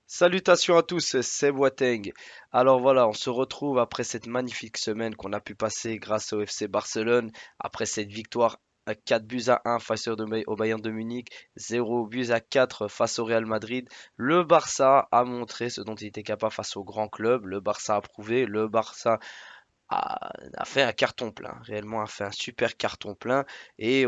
Salutations à tous, c'est Boateng. Alors voilà, on se retrouve après cette magnifique semaine qu'on a pu passer grâce au FC Barcelone, après cette victoire à 4 buts à 1 face au Bayern de Munich, 0 buts à 4 face au Real Madrid. Le Barça a montré ce dont il était capable face au grand club, le Barça a prouvé, le Barça a fait un carton plein, réellement a fait un super carton plein et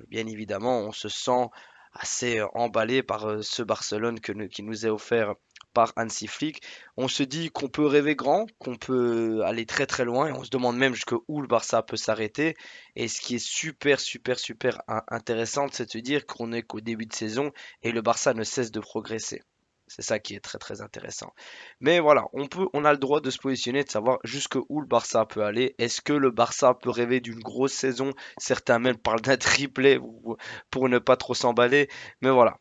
bien évidemment, on se sent assez emballé par ce Barcelone qui nous est offert par Hansi Flick. On se dit qu'on peut rêver grand, qu'on peut aller très très loin et on se demande même jusqu'où le Barça peut s'arrêter. Et ce qui est super intéressant, c'est de se dire qu'on est qu'au début de saison et le Barça ne cesse de progresser. C'est ça qui est très très intéressant. Mais voilà, on a le droit de se positionner, de savoir jusqu'où le Barça peut aller. Est-ce que le Barça peut rêver d'une grosse saison? Certains même parlent d'un triplé pour ne pas trop s'emballer. Mais voilà,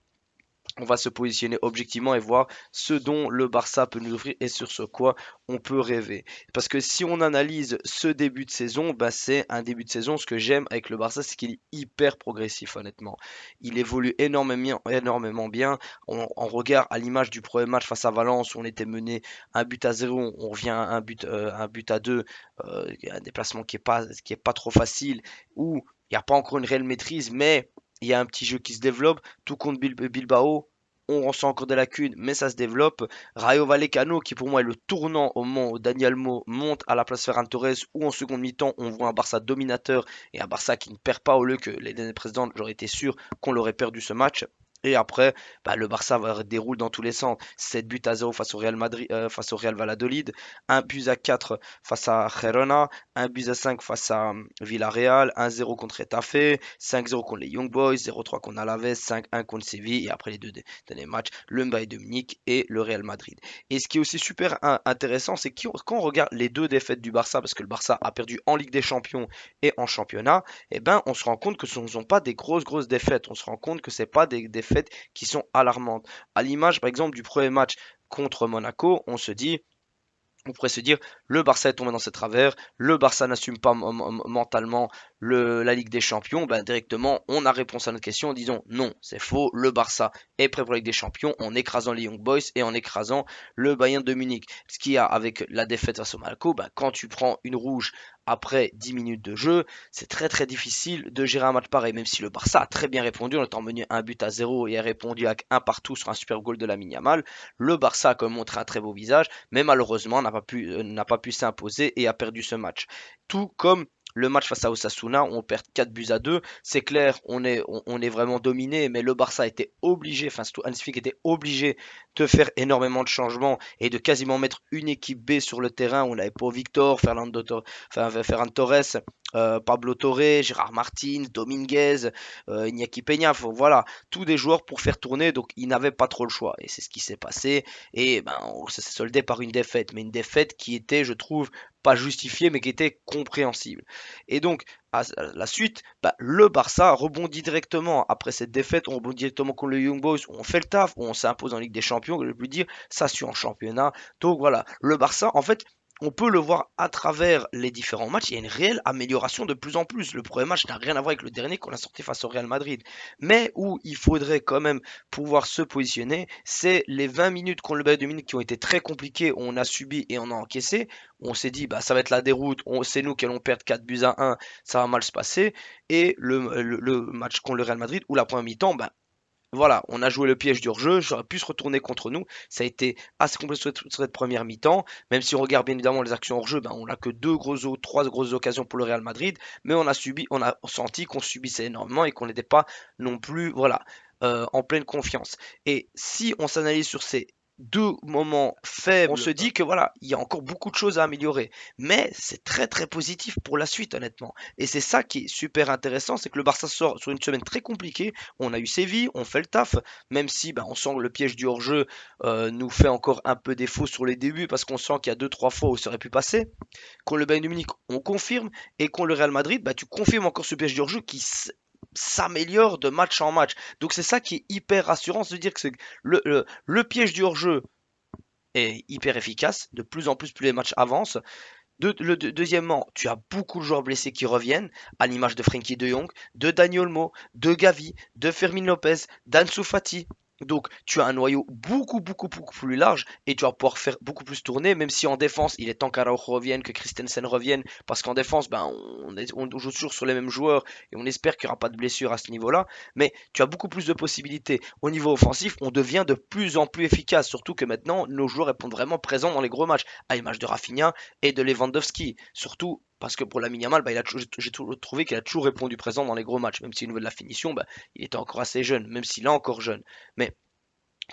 on va se positionner objectivement et voir ce dont le Barça peut nous offrir et sur ce quoi on peut rêver. Parce que si on analyse ce début de saison, bah c'est un début de saison. Ce que j'aime avec le Barça, c'est qu'il est hyper progressif, honnêtement. Il évolue énormément bien. On regarde à l'image du premier match face à Valence, où on était mené un but à zéro, on revient à un but à deux, un déplacement qui est pas trop facile, où il n'y a pas encore une réelle maîtrise, mais il y a un petit jeu qui se développe, tout contre Bilbao. On ressent encore des lacunes, mais ça se développe. Rayo Vallecano, qui pour moi est le tournant au moment où Daniel Mo monte à la place Ferran Torres, où en seconde mi-temps, on voit un Barça dominateur et un Barça qui ne perd pas, au lieu que les années précédentes, j'aurais été sûr qu'on l'aurait perdu ce match. Et après, bah, le Barça déroule dans tous les sens. 7 buts à 0 face au Real Madrid, face au Real Valladolid, un but à 4 face à Girona, un but à 5 face à Villarreal, 1-0 contre Retafe, 5-0 contre les Young Boys, 0-3 contre Alaves, 5-1 contre Séville et après les deux derniers matchs, le Bayern de Munich et le Real Madrid. Et ce qui est aussi super intéressant, c'est que quand on regarde les deux défaites du Barça, parce que le Barça a perdu en Ligue des Champions et en championnat, eh ben on se rend compte que ce ne sont pas des grosses défaites. On se rend compte que c'est pas des défaites qui sont alarmantes. À l'image par exemple du premier match contre Monaco, on pourrait se dire, le Barça est tombé dans ses travers, le Barça n'assume pas mentalement la Ligue des Champions. Ben, directement, on a réponse à notre question en disant non, c'est faux, le Barça est prêt pour la Ligue des Champions en écrasant les Young Boys et en écrasant le Bayern de Munich. Ce qu'il y a avec la défaite face au Monaco, ben, quand tu prends une rouge après 10 minutes de jeu, c'est très difficile de gérer un match pareil, même si le Barça a très bien répondu en étant mené un but à zéro et a répondu avec un partout sur un super goal de Lamine Yamal. Le Barça a quand même montré un très beau visage, mais malheureusement n'a pas pu s'imposer et a perdu ce match. Tout comme le match face à Osasuna, on perd 4 buts à 2. C'est clair, on est vraiment dominé, mais le Barça était obligé, enfin surtout Hans Flick était obligé de faire énormément de changements et de quasiment mettre une équipe B sur le terrain. On avait Pau Victor, Ferran Torres, Pablo Torre, Gérard Martin, Dominguez, Iñaki Peña, voilà, tous des joueurs pour faire tourner, donc ils n'avaient pas trop le choix. Et c'est ce qui s'est passé. Et ben, ça s'est soldé par une défaite, mais une défaite qui était, je trouve, pas justifiée, mais qui était compréhensible. Et donc, à la suite, bah, le Barça rebondit directement. Après cette défaite, on rebondit directement contre le Young Boys, où on fait le taf, où on s'impose en Ligue des Champions, je veux plus dire, ça suit en championnat. Donc voilà, le Barça, en fait, on peut le voir à travers les différents matchs. Il y a une réelle amélioration de plus en plus. Le premier match n'a rien à voir avec le dernier qu'on a sorti face au Real Madrid. Mais où il faudrait quand même pouvoir se positionner, c'est les 20 minutes contre le Bayern de Munich qui ont été très compliquées, où on a subi et on a encaissé. On s'est dit, bah, ça va être la déroute, c'est nous qui allons perdre 4 buts à 1, ça va mal se passer. Et le match contre le Real Madrid, où la première mi-temps, bah, voilà, on a joué le piège du hors-jeu, j'aurais pu se retourner contre nous. Ça a été assez compliqué sur cette première mi-temps. Même si on regarde bien évidemment les actions hors-jeu, ben, on n'a que trois grosses occasions pour le Real Madrid. Mais on a senti qu'on subissait énormément et qu'on n'était pas non plus, voilà, en pleine confiance. Et si on s'analyse sur ces deux moments faibles, on se dit que voilà, il y a encore beaucoup de choses à améliorer. Mais c'est très positif pour la suite, honnêtement. Et c'est ça qui est super intéressant, c'est que le Barça sort sur une semaine très compliquée. On a eu Séville, on fait le taf, même si bah, on sent que le piège du hors-jeu nous fait encore un peu défaut sur les débuts, parce qu'on sent qu'il y a deux trois fois où ça aurait pu passer. Contre le Bayern Munich, on confirme, et contre le Real Madrid, bah, tu confirmes encore ce piège du hors-jeu qui s'améliore de match en match. Donc c'est ça qui est hyper rassurant, se dire que le piège du hors-jeu est hyper efficace, de plus en plus les matchs avancent. Deuxièmement, tu as beaucoup de joueurs blessés qui reviennent, à l'image de Frenkie de Jong, de Dani Olmo, de Gavi, de Fermin Lopez, d'Ansu Fati. Donc, tu as un noyau beaucoup plus large et tu vas pouvoir faire beaucoup plus tourner, même si en défense, il est temps qu'Araujo revienne, que Christensen revienne, parce qu'en défense, ben, on joue toujours sur les mêmes joueurs et on espère qu'il n'y aura pas de blessure à ce niveau-là. Mais tu as beaucoup plus de possibilités. Au niveau offensif, on devient de plus en plus efficace, surtout que maintenant, nos joueurs répondent vraiment présents dans les gros matchs, à l'image de Rafinha et de Lewandowski. Surtout parce que pour Lamine Yamal, ben, j'ai trouvé qu'il a toujours répondu présent dans les gros matchs, même si au niveau de la finition, ben, il était encore assez jeune, même s'il est encore jeune. Mais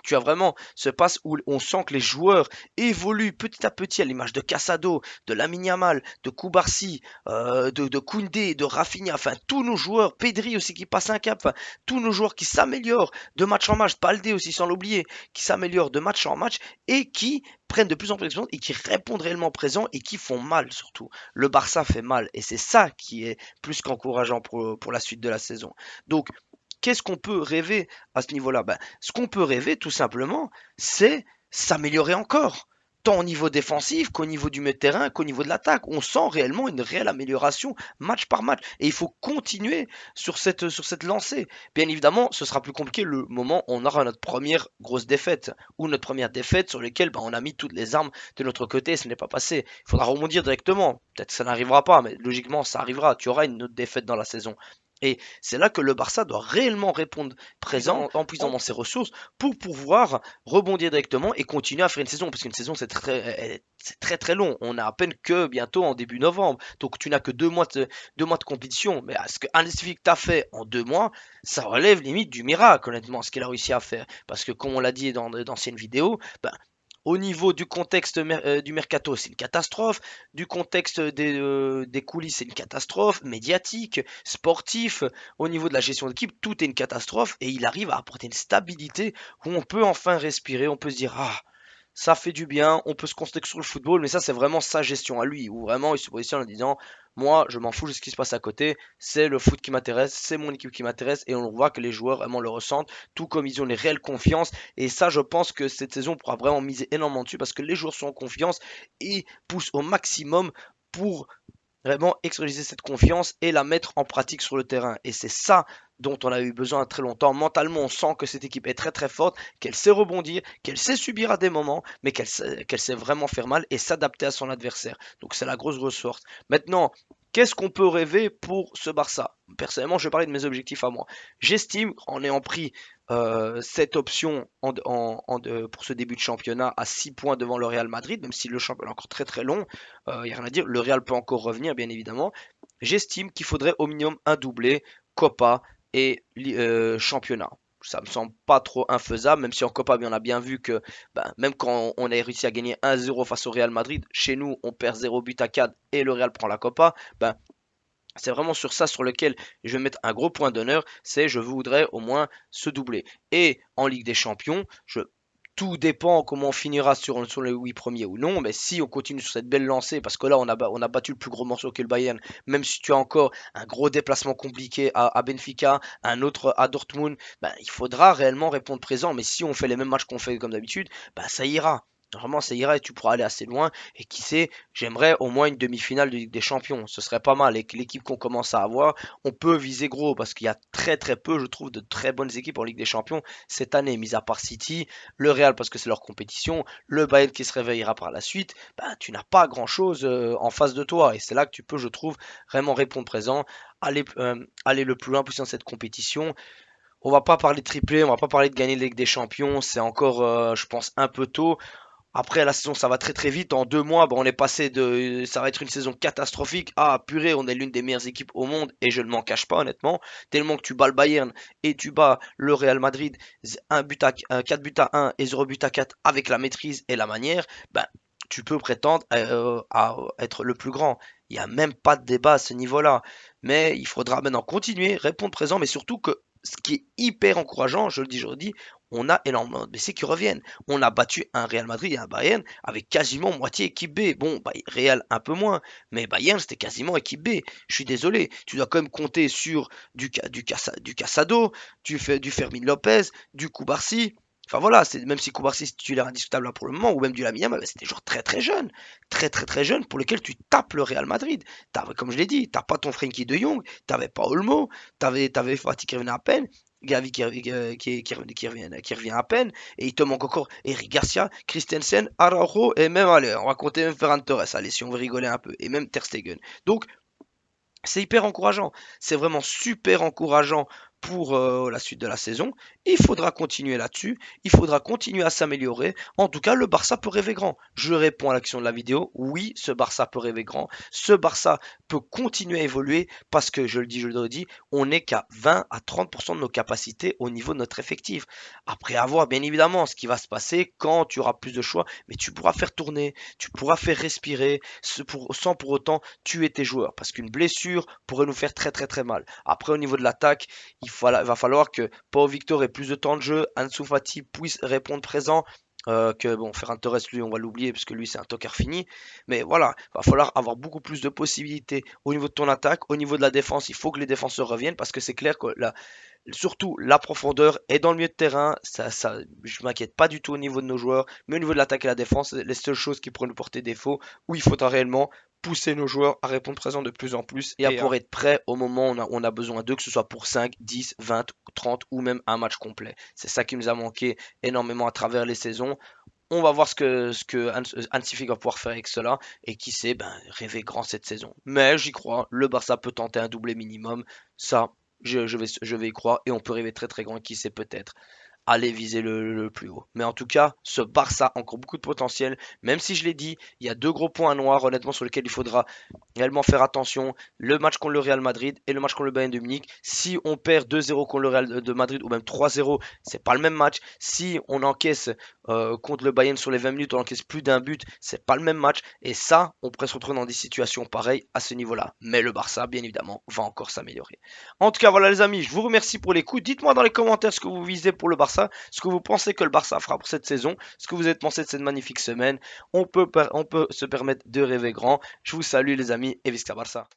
tu as vraiment ce pass où on sent que les joueurs évoluent petit à petit à l'image de Casado, de Lamine Yamal, de Koubarsi, de Koundé, de Rafinha, enfin tous nos joueurs, Pedri aussi qui passe un cap, enfin tous nos joueurs qui s'améliorent de match en match, Baldé aussi sans l'oublier, qui s'améliorent de match en match et qui prennent de plus en plus d'expérience et qui répondent réellement présents et qui font mal surtout. Le Barça fait mal et c'est ça qui est plus qu'encourageant pour la suite de la saison. Donc qu'est-ce qu'on peut rêver à ce niveau-là? Ben, ce qu'on peut rêver, tout simplement, c'est s'améliorer encore. Tant au niveau défensif qu'au niveau du milieu de terrain, qu'au niveau de l'attaque. On sent réellement une réelle amélioration match par match. Et il faut continuer sur cette lancée. Bien évidemment, ce sera plus compliqué le moment où on aura notre première grosse défaite. Ou notre première défaite sur laquelle ben, on a mis toutes les armes de notre côté et ce n'est pas passé. Il faudra rebondir directement. Peut-être que ça n'arrivera pas, mais logiquement, ça arrivera. Tu auras une autre défaite dans la saison. Et c'est là que le Barça doit réellement répondre présent en puisant dans ses ressources pour pouvoir rebondir directement et continuer à faire une saison. Parce qu'une saison, c'est très très long. On a à peine que bientôt en début novembre. Donc tu n'as que 2 mois de compétition. Mais ce que Hansi Flick t'a fait en 2 mois, ça relève limite du miracle, honnêtement, ce qu'il a réussi à faire. Parce que comme on l'a dit dans d'anciennes vidéos, ben, au niveau du contexte du mercato, c'est une catastrophe. Du contexte des coulisses, c'est une catastrophe. Médiatique, sportif, au niveau de la gestion d'équipe, tout est une catastrophe. Et il arrive à apporter une stabilité où on peut enfin respirer. On peut se dire, ah, ça fait du bien, on peut se concentrer sur le football, mais ça c'est vraiment sa gestion à lui, où vraiment il se positionne en disant, moi je m'en fous de ce qui se passe à côté, c'est le foot qui m'intéresse, c'est mon équipe qui m'intéresse, et on voit que les joueurs vraiment le ressentent, tout comme ils ont une réelle confiance, et ça je pense que cette saison on pourra vraiment miser énormément dessus, parce que les joueurs sont en confiance, et poussent au maximum pour vraiment extérioriser cette confiance et la mettre en pratique sur le terrain. Et c'est ça dont on a eu besoin très longtemps. Mentalement, on sent que cette équipe est très très forte, qu'elle sait rebondir, qu'elle sait subir à des moments, mais qu'elle sait vraiment faire mal et s'adapter à son adversaire. Donc c'est la grosse force. Maintenant, qu'est-ce qu'on peut rêver pour ce Barça? Personnellement, je vais parler de mes objectifs à moi. J'estime, en ayant pris cette option pour ce début de championnat à 6 points devant le Real Madrid, même si le championnat est encore très très long, il n'y a rien à dire, le Real peut encore revenir bien évidemment. J'estime qu'il faudrait au minimum un doublé, Copa et championnat. Ça me semble pas trop infaisable, même si en Copa, on a bien vu que ben, même quand on a réussi à gagner 1-0 face au Real Madrid, chez nous on perd 0 but à 4 et le Real prend la Copa, ben, c'est vraiment sur ça sur lequel je vais mettre un gros point d'honneur, c'est je voudrais au moins se doubler. Et en Ligue des Champions, tout dépend comment on finira sur les 8 premiers ou non, mais si on continue sur cette belle lancée, parce que là on a battu le plus gros morceau qu'est le Bayern, même si tu as encore un gros déplacement compliqué à Benfica, un autre à Dortmund, ben, il faudra réellement répondre présent, mais si on fait les mêmes matchs qu'on fait comme d'habitude, ben, ça ira. Vraiment, ça ira et tu pourras aller assez loin. Et qui sait, j'aimerais au moins une demi-finale de Ligue des Champions. Ce serait pas mal. Et que l'équipe qu'on commence à avoir, on peut viser gros parce qu'il y a très très peu, je trouve, de très bonnes équipes en Ligue des Champions cette année, mis à part City, le Real parce que c'est leur compétition, le Bayern qui se réveillera par la suite. Ben, tu n'as pas grand-chose en face de toi. Et c'est là que tu peux, je trouve, vraiment répondre présent, aller le plus loin possible dans cette compétition. On va pas parler de triplé, on va pas parler de gagner la Ligue des Champions, c'est encore, je pense, un peu tôt. Après, la saison, ça va très très vite. En 2 mois, bah, on est passé de. Ça va être une saison catastrophique. Ah, purée, on est l'une des meilleures équipes au monde. Et je ne m'en cache pas, honnêtement. Tellement que tu bats le Bayern et tu bats le Real Madrid, 4 buts à 1 et 0 but à 4 avec la maîtrise et la manière. Ben, tu peux prétendre à être le plus grand. Il n'y a même pas de débat à ce niveau-là. Mais il faudra maintenant continuer, répondre présent, mais surtout que ce qui est hyper encourageant, je le dis, je le dis, on a énormément de blessés qui reviennent. On a battu un Real Madrid et un Bayern avec quasiment moitié équipe B. Bon, bah, Real un peu moins, mais Bayern c'était quasiment équipe B. Je suis désolé, tu dois quand même compter sur du Casado, du Fermin Lopez, du Koubarsi. Enfin voilà, même si Koubarsi c'est titulaire indiscutable là pour le moment, ou même du Lamine Yamal, bah, c'est des joueurs très jeunes pour lesquels tu tapes le Real Madrid. Comme je l'ai dit, t'as pas ton Frenkie de Jong, t'avais pas Olmo, t'avais Fatih Kevin à peine. Gavi qui revient à peine, et il te manque encore Eric Garcia, Christensen, Araujo, et même, allez, on va compter même Ferran Torres, allez, si on veut rigoler un peu, et même Ter Stegen. Donc, c'est hyper encourageant. C'est vraiment super encourageant pour la suite de la saison. Il faudra continuer là-dessus. Il faudra continuer à s'améliorer. En tout cas, le Barça peut rêver grand. Je réponds à l'action de la vidéo. Oui, ce Barça peut rêver grand. Ce Barça peut continuer à évoluer parce que, je le dis, je le redis, on n'est qu'à 20 à 30% de nos capacités au niveau de notre effectif. Après avoir, bien évidemment, ce qui va se passer quand tu auras plus de choix, mais tu pourras faire tourner, tu pourras faire respirer sans pour autant tuer tes joueurs parce qu'une blessure pourrait nous faire très très très mal. Après, au niveau de l'attaque, va falloir que Pau Victor ait plus de temps de jeu, Ansu Fati puisse répondre présent. Que bon, Ferran Torres, lui, on va l'oublier parce que lui, c'est un tocard fini. Mais voilà, il va falloir avoir beaucoup plus de possibilités au niveau de ton attaque, au niveau de la défense. Il faut que les défenseurs reviennent parce que c'est clair que surtout la profondeur est dans le milieu de terrain. Je m'inquiète pas du tout au niveau de nos joueurs, mais au niveau de l'attaque et la défense, c'est les seules choses qui pourraient nous porter défaut, où il faudra réellement pousser nos joueurs à répondre présent de plus en plus et à pouvoir être prêts au moment où on a besoin d'eux, que ce soit pour 5, 10, 20, 30 ou même un match complet. C'est ça qui nous a manqué énormément à travers les saisons. On va voir ce que Hansi Flick va pouvoir faire avec cela et qui sait, ben, rêver grand cette saison. Mais j'y crois, le Barça peut tenter un doublé minimum. Ça, je vais y croire et on peut rêver très très grand. Qui sait peut-être aller viser le plus haut. Mais en tout cas, ce Barça a encore beaucoup de potentiel. Même si je l'ai dit, il y a deux gros points noirs, honnêtement, sur lesquels il faudra réellement faire attention. Le match contre le Real Madrid et le match contre le Bayern de Munich. Si on perd 2-0 contre le Real de Madrid ou même 3-0, c'est pas le même match. Si on encaisse contre le Bayern sur les 20 minutes, on encaisse plus d'un but, c'est pas le même match. Et ça, on pourrait se retrouver dans des situations pareilles à ce niveau-là. Mais le Barça, bien évidemment, va encore s'améliorer. En tout cas, voilà les amis, je vous remercie pour l'écoute. Dites-moi dans les commentaires ce que vous visez pour le Barça, ce que vous pensez que le Barça fera pour cette saison, ce que vous avez pensé de cette magnifique semaine. On peut se permettre de rêver grand. Je vous salue les amis et Visca Barça.